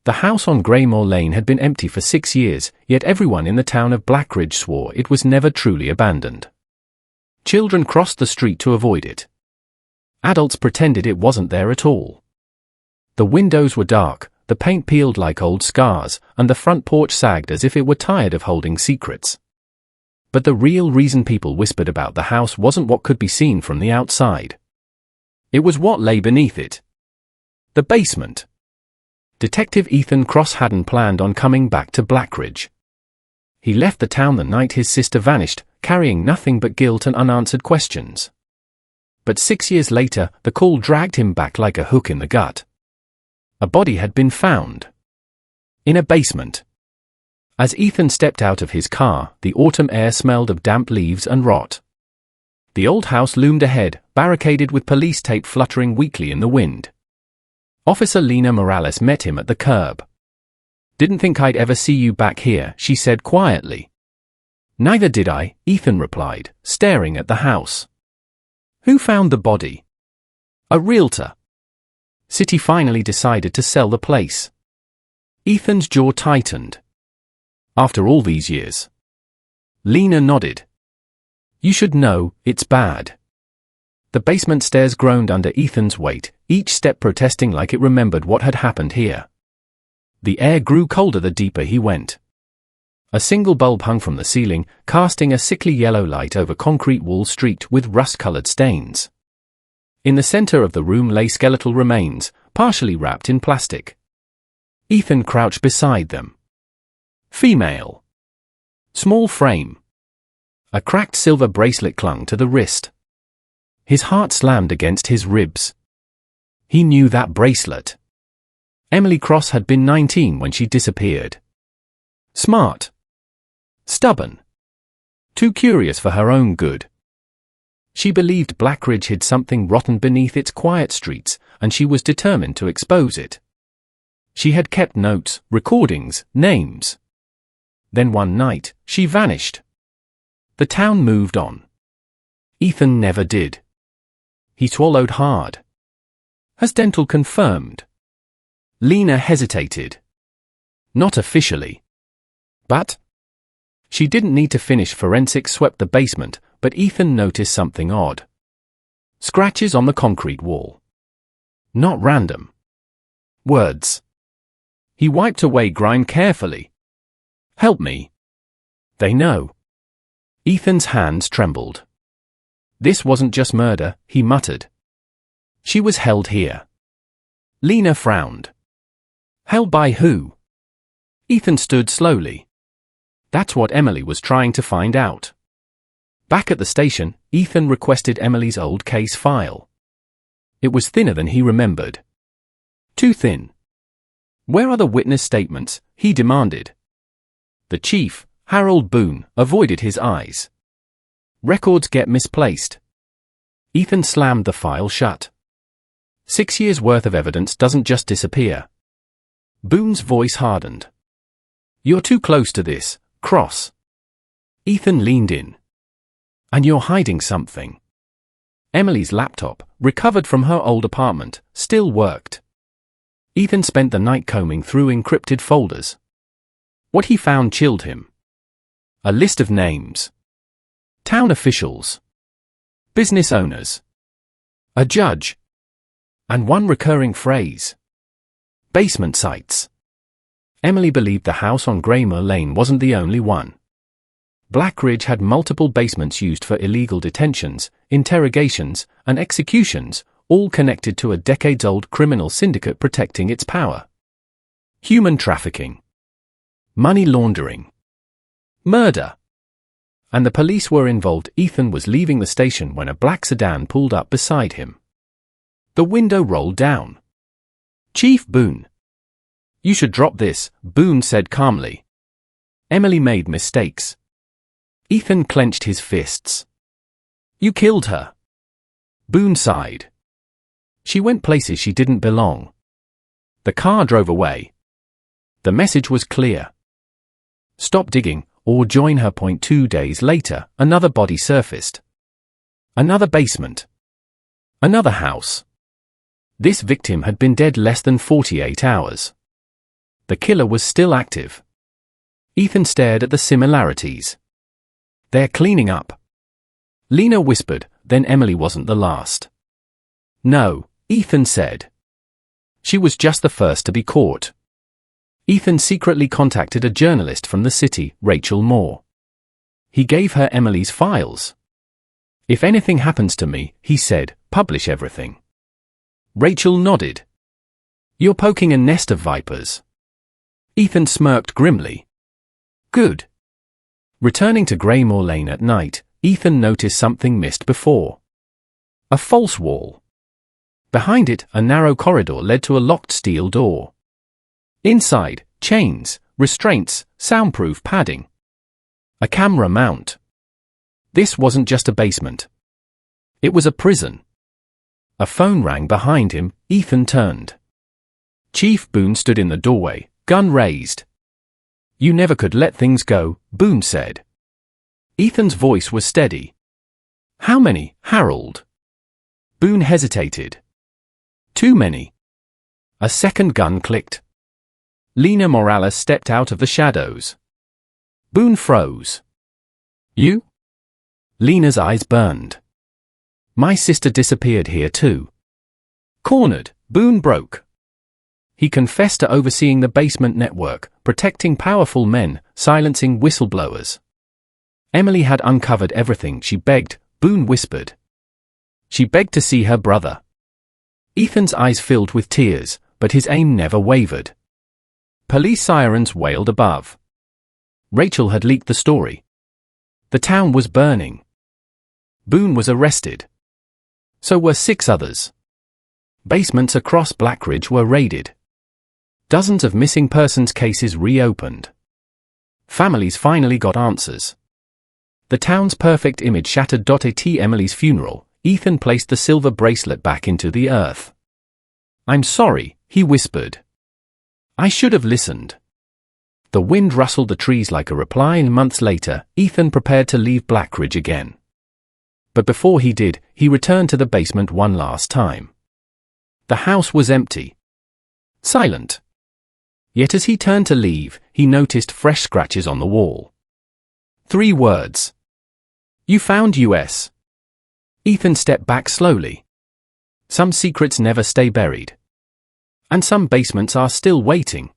The house on Greymore Lane had been empty for 6 years, yet everyone in the town of Blackridge swore it was never truly abandoned. Children crossed the street to avoid it. Adults pretended it wasn't there at all. The windows were dark, the paint peeled like old scars, and the front porch sagged as if it were tired of holding secrets. But the real reason people whispered about the house wasn't what could be seen from the outside. It was what lay beneath it. The basement. Detective Ethan Cross hadn't planned on coming back to Blackridge. He left the town the night his sister vanished, carrying nothing but guilt and unanswered questions. But 6 years later, the call dragged him back like a hook in the gut. A body had been found. In a basement. As Ethan stepped out of his car, the autumn air smelled of damp leaves and rot. The old house loomed ahead, barricaded with police tape fluttering weakly in the wind. Officer Lena Morales met him at the curb. "Didn't think I'd ever see you back here," she said quietly. "Neither did I," Ethan replied, staring at the house. "Who found the body?" "A realtor. City finally decided to sell the place." Ethan's jaw tightened. "After all these years?" Lena nodded. "You should know, it's bad." The basement stairs groaned under Ethan's weight, each step protesting like it remembered what had happened here. The air grew colder the deeper he went. A single bulb hung from the ceiling, casting a sickly yellow light over concrete wall streaked with rust-colored stains. In the center of the room lay skeletal remains, partially wrapped in plastic. Ethan crouched beside them. Female. Small frame. A cracked silver bracelet clung to the wrist. His heart slammed against his ribs. He knew that bracelet. Emily Cross had been 19 when she disappeared. Smart. Stubborn. Too curious for her own good. She believed Blackridge hid something rotten beneath its quiet streets, and she was determined to expose it. She had kept notes, recordings, names. Then one night, she vanished. The town moved on. Ethan never did. He swallowed hard. "Has dental confirmed?" Lena hesitated. "Not officially." "But?" She didn't need to finish. Forensics swept the basement, but Ethan noticed something odd. Scratches on the concrete wall. Not random. Words. He wiped away grime carefully. "Help me." "They know." Ethan's hands trembled. "This wasn't just murder," he muttered. "She was held here." Lena frowned. "Held by who?" Ethan stood slowly. That's what Emily was trying to find out. Back at the station, Ethan requested Emily's old case file. It was thinner than he remembered. Too thin. "Where are the witness statements?" he demanded. The chief, Harold Boone, avoided his eyes. "Records get misplaced." Ethan slammed the file shut. 6 years' worth of evidence doesn't just disappear. Boone's voice hardened. "You're too close to this, Cross." Ethan leaned in. "And you're hiding something." Emily's laptop, recovered from her old apartment, still worked. Ethan spent the night combing through encrypted folders. What he found chilled him. A list of names. Town officials. Business owners. A judge. And one recurring phrase. Basement sites. Emily believed the house on Greymore Lane wasn't the only one. Blackridge had multiple basements used for illegal detentions, interrogations, and executions, all connected to a decades-old criminal syndicate protecting its power. Human trafficking. Money laundering. Murder. And the police were involved. Ethan was leaving the station when a black sedan pulled up beside him. The window rolled down. "Chief Boone." "You should drop this," Boone said calmly. "Emily made mistakes." Ethan clenched his fists. "You killed her." Boone sighed. "She went places she didn't belong." The car drove away. The message was clear. Stop digging, or join her. 2 days later, another body surfaced. Another basement. Another house. This victim had been dead less than 48 hours. The killer was still active. Ethan stared at the similarities. "They're cleaning up," Lena whispered, then Emily wasn't the last. "No," Ethan said. "She was just the first to be caught." Ethan secretly contacted a journalist from the city, Rachel Moore. He gave her Emily's files. "If anything happens to me," he said, "publish everything." Rachel nodded. "You're poking a nest of vipers." Ethan smirked grimly. "Good." Returning to Greymore Lane at night, Ethan noticed something missed before. A false wall. Behind it, a narrow corridor led to a locked steel door. Inside, chains, restraints, soundproof padding. A camera mount. This wasn't just a basement. It was a prison. A phone rang behind him. Ethan turned. Chief Boone stood in the doorway, gun raised. "You never could let things go," Boone said. Ethan's voice was steady. "How many, Harold?" Boone hesitated. "Too many." A second gun clicked. Lena Morales stepped out of the shadows. Boone froze. "You?" Lena's eyes burned. "My sister disappeared here too." Cornered, Boone broke. He confessed to overseeing the basement network, protecting powerful men, silencing whistleblowers. Emily had uncovered everything she begged, Boone whispered. She begged to see her brother. Ethan's eyes filled with tears, but his aim never wavered. Police sirens wailed above. Rachel had leaked the story. The town was burning. Boone was arrested. So were 6 others. Basements across Blackridge were raided. Dozens of missing persons cases reopened. Families finally got answers. The town's perfect image shattered. At Emily's funeral, Ethan placed the silver bracelet back into the earth. "I'm sorry," he whispered. "I should have listened." The wind rustled the trees like a reply, and months later, Ethan prepared to leave Blackridge again. But before he did, he returned to the basement one last time. The house was empty. Silent. Yet as he turned to leave, he noticed fresh scratches on the wall. 3 words. "You found US." Ethan stepped back slowly. Some secrets never stay buried. And some basements are still waiting.